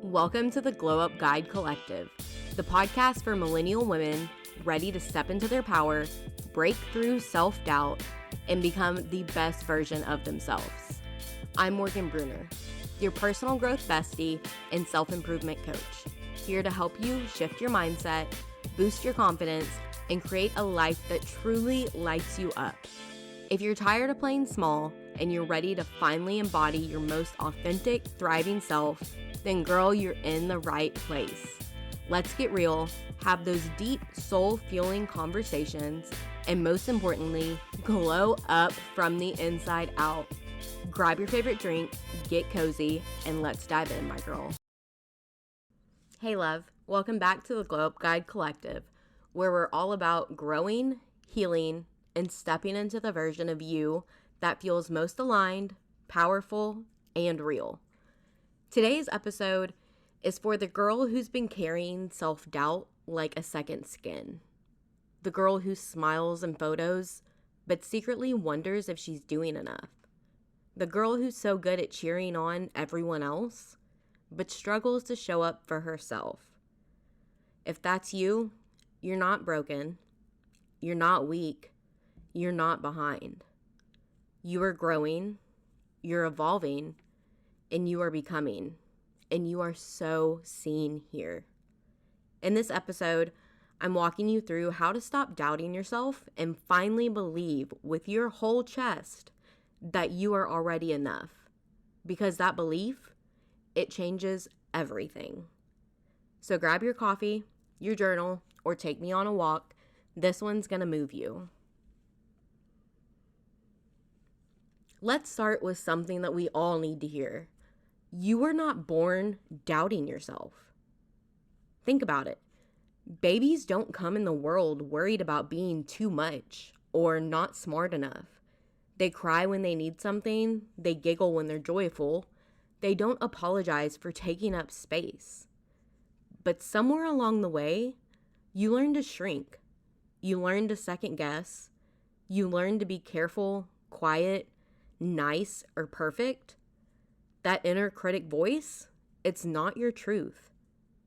Welcome to the Glow Up Guide Collective, the podcast for millennial women ready to step into their power, break through self-doubt, and become the best version of themselves. I'm Morgan Bruner, your personal growth bestie and self-improvement coach, here to help you shift your mindset, boost your confidence, and create a life that truly lights you up. If you're tired of playing small and you're ready to finally embody your most authentic, thriving self, then girl, you're in the right place. Let's get real, have those deep, soul-fueling conversations, and most importantly, glow up from the inside out. Grab your favorite drink, get cozy, and let's dive in, my girl. Hey love, welcome back to the Glow Up Guide Collective, where we're all about growing, healing, and stepping into the version of you that feels most aligned, powerful, and real. Today's episode is for the girl who's been carrying self-doubt like a second skin. The girl who smiles in photos, but secretly wonders if she's doing enough. The girl who's so good at cheering on everyone else, but struggles to show up for herself. If that's you, you're not broken, you're not weak, you're not behind. You are growing, you're evolving, and you are becoming, and you are so seen here. In this episode, I'm walking you through how to stop doubting yourself and finally believe with your whole chest that you are already enough. Because that belief, it changes everything. So grab your coffee, your journal, or take me on a walk. This one's gonna move you. Let's start with something that we all need to hear. You were not born doubting yourself. Think about it. Babies don't come in the world worried about being too much or not smart enough. They cry when they need something. They giggle when they're joyful. They don't apologize for taking up space. But somewhere along the way, you learn to shrink. You learn to second guess. You learn to be careful, quiet, nice, or perfect. That inner critic voice, it's not your truth.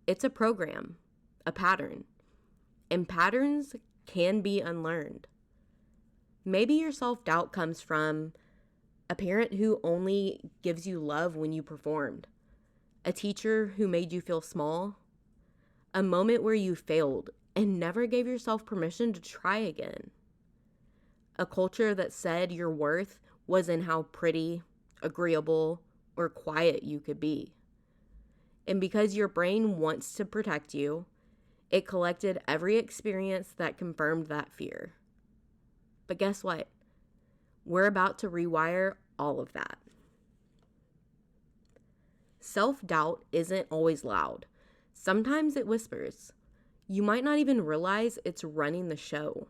It's a program, a pattern. And patterns can be unlearned. Maybe your self-doubt comes from a parent who only gives you love when you performed, a teacher who made you feel small, a moment where you failed and never gave yourself permission to try again, a culture that said your worth was in how pretty, agreeable, or quiet you could be. And because your brain wants to protect you, it collected every experience that confirmed that fear. But guess what? We're about to rewire all of that. Self-doubt isn't always loud. Sometimes it whispers. You might not even realize it's running the show.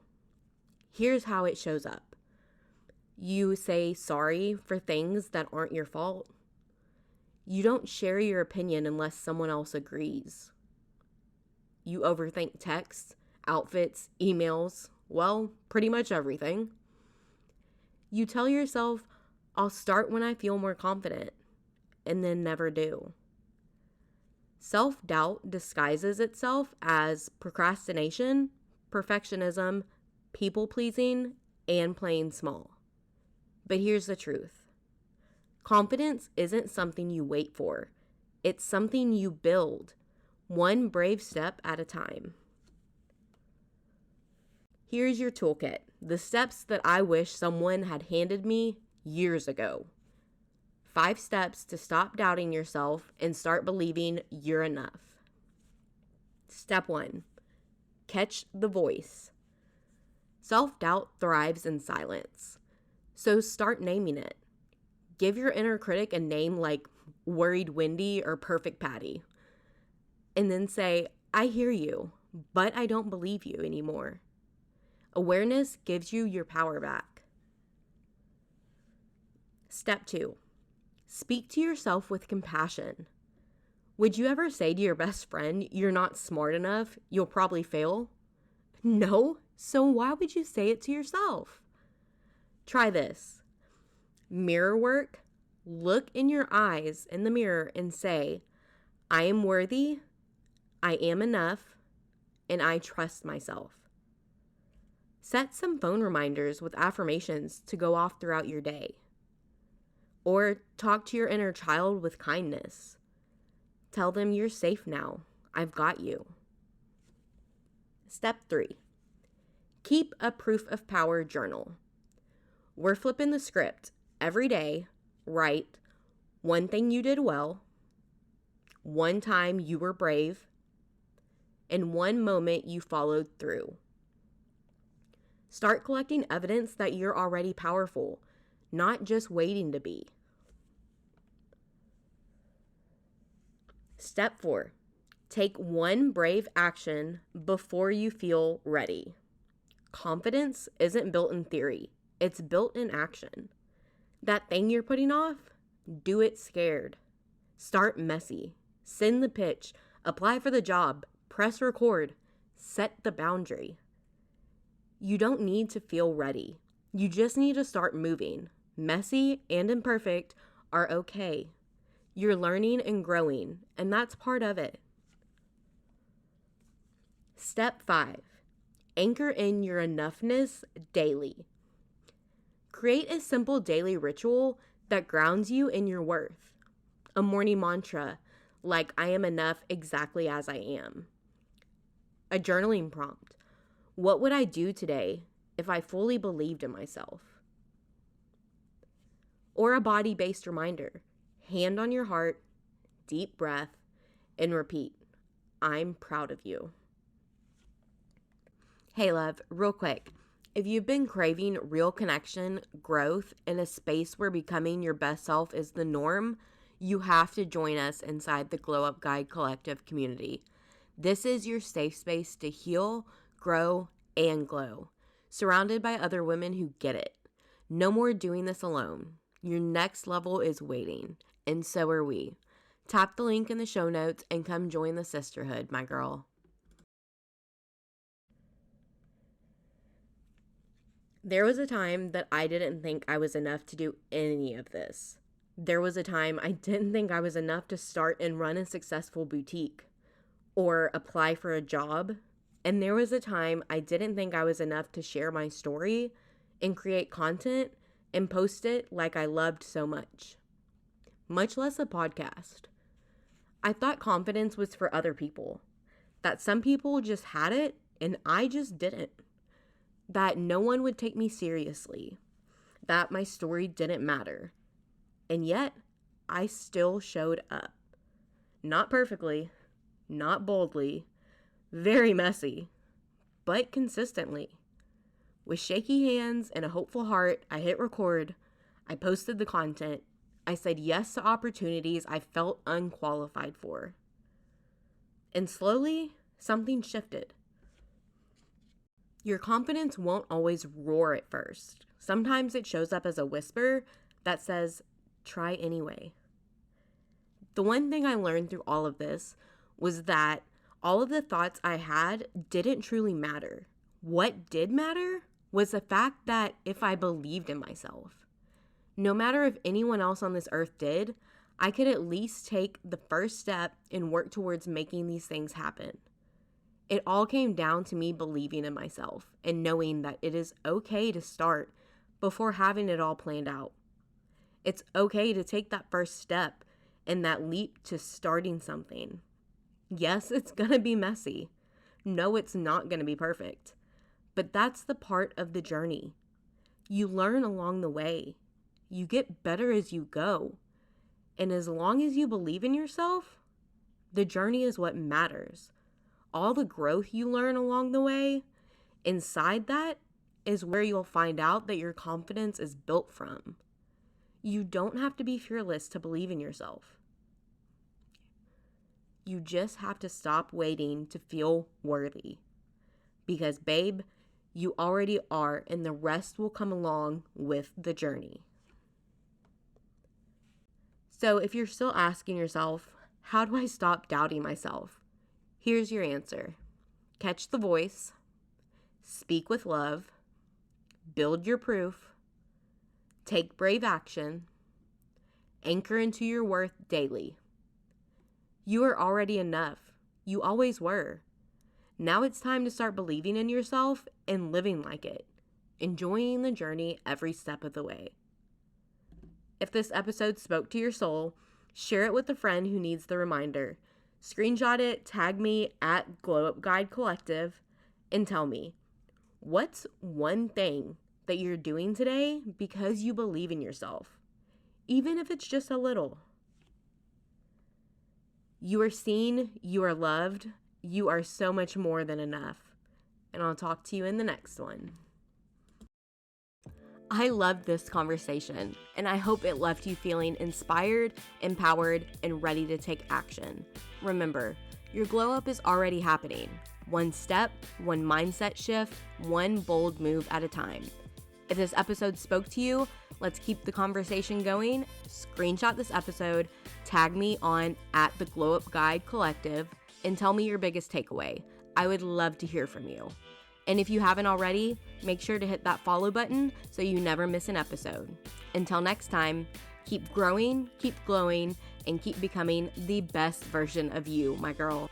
Here's how it shows up. You say sorry for things that aren't your fault. You don't share your opinion unless someone else agrees. You overthink texts, outfits, emails, well, pretty much everything. You tell yourself, I'll start when I feel more confident, and then never do. Self-doubt disguises itself as procrastination, perfectionism, people-pleasing, and playing small. But here's the truth. Confidence isn't something you wait for. It's something you build, one brave step at a time. Here's your toolkit, the steps that I wish someone had handed me years ago. 5 steps to stop doubting yourself and start believing you're enough. Step 1, catch the voice. Self-doubt thrives in silence, so start naming it. Give your inner critic a name like Worried Wendy or Perfect Patty. And then say, I hear you, but I don't believe you anymore. Awareness gives you your power back. Step 2, speak to yourself with compassion. Would you ever say to your best friend, you're not smart enough, you'll probably fail? No, so why would you say it to yourself? Try this. Mirror work, look in your eyes in the mirror and say, I am worthy, I am enough, and I trust myself. Set some phone reminders with affirmations to go off throughout your day. Or talk to your inner child with kindness. Tell them you're safe now. I've got you. Step 3. Keep a proof of power journal. We're flipping the script. Every day, write one thing you did well, one time you were brave, and one moment you followed through. Start collecting evidence that you're already powerful, not just waiting to be. Step 4. Take one brave action before you feel ready. Confidence isn't built in theory, it's built in action. That thing you're putting off, do it scared. Start messy. Send the pitch. Apply for the job. Press record. Set the boundary. You don't need to feel ready. You just need to start moving. Messy and imperfect are okay. You're learning and growing, and that's part of it. Step 5. Anchor in your enoughness daily. Create a simple daily ritual that grounds you in your worth. A morning mantra like I am enough exactly as I am. A journaling prompt. What would I do today if I fully believed in myself? Or a body-based reminder. Hand on your heart, deep breath, and repeat. I'm proud of you. Hey love, real quick. If you've been craving real connection, growth, and a space where becoming your best self is the norm, you have to join us inside the Glow Up Guide Collective community. This is your safe space to heal, grow, and glow, surrounded by other women who get it. No more doing this alone. Your next level is waiting, and so are we. Tap the link in the show notes and come join the sisterhood, my girl. There was a time that I didn't think I was enough to do any of this. There was a time I didn't think I was enough to start and run a successful boutique or apply for a job. And there was a time I didn't think I was enough to share my story and create content and post it like I loved so much. Much less a podcast. I thought confidence was for other people. That some people just had it and I just didn't. That no one would take me seriously. That my story didn't matter. And yet, I still showed up. Not perfectly, not boldly, very messy, but consistently. With shaky hands and a hopeful heart, I hit record. I posted the content. I said yes to opportunities I felt unqualified for. And slowly, something shifted. Your confidence won't always roar at first. Sometimes it shows up as a whisper that says, try anyway. The one thing I learned through all of this was that all of the thoughts I had didn't truly matter. What did matter was the fact that if I believed in myself, no matter if anyone else on this earth did, I could at least take the first step and work towards making these things happen. It all came down to me believing in myself and knowing that it is okay to start before having it all planned out. It's okay to take that first step and that leap to starting something. Yes, it's gonna be messy. No, it's not gonna be perfect. But that's the part of the journey. You learn along the way. You get better as you go. And as long as you believe in yourself, the journey is what matters. All the growth you learn along the way, inside that is where you'll find out that your confidence is built from. You don't have to be fearless to believe in yourself. You just have to stop waiting to feel worthy. Because, babe, you already are, and the rest will come along with the journey. So if you're still asking yourself, how do I stop doubting myself? Here's your answer. Catch the voice, speak with love, build your proof, take brave action, anchor into your worth daily. You are already enough. You always were. Now it's time to start believing in yourself and living like it, enjoying the journey every step of the way. If this episode spoke to your soul, share it with a friend who needs the reminder. Screenshot it, tag me at Glow Up Guide Collective, and tell me, what's one thing that you're doing today because you believe in yourself, even if it's just a little? You are seen, you are loved, you are so much more than enough. And I'll talk to you in the next one. I loved this conversation, and I hope it left you feeling inspired, empowered, and ready to take action. Remember, your glow up is already happening. One step, one mindset shift, one bold move at a time. If this episode spoke to you, let's keep the conversation going. Screenshot this episode, tag me on at the Glow Up Guide Collective, and tell me your biggest takeaway. I would love to hear from you. And if you haven't already, make sure to hit that follow button so you never miss an episode. Until next time, keep growing, keep glowing, and keep becoming the best version of you, my girl.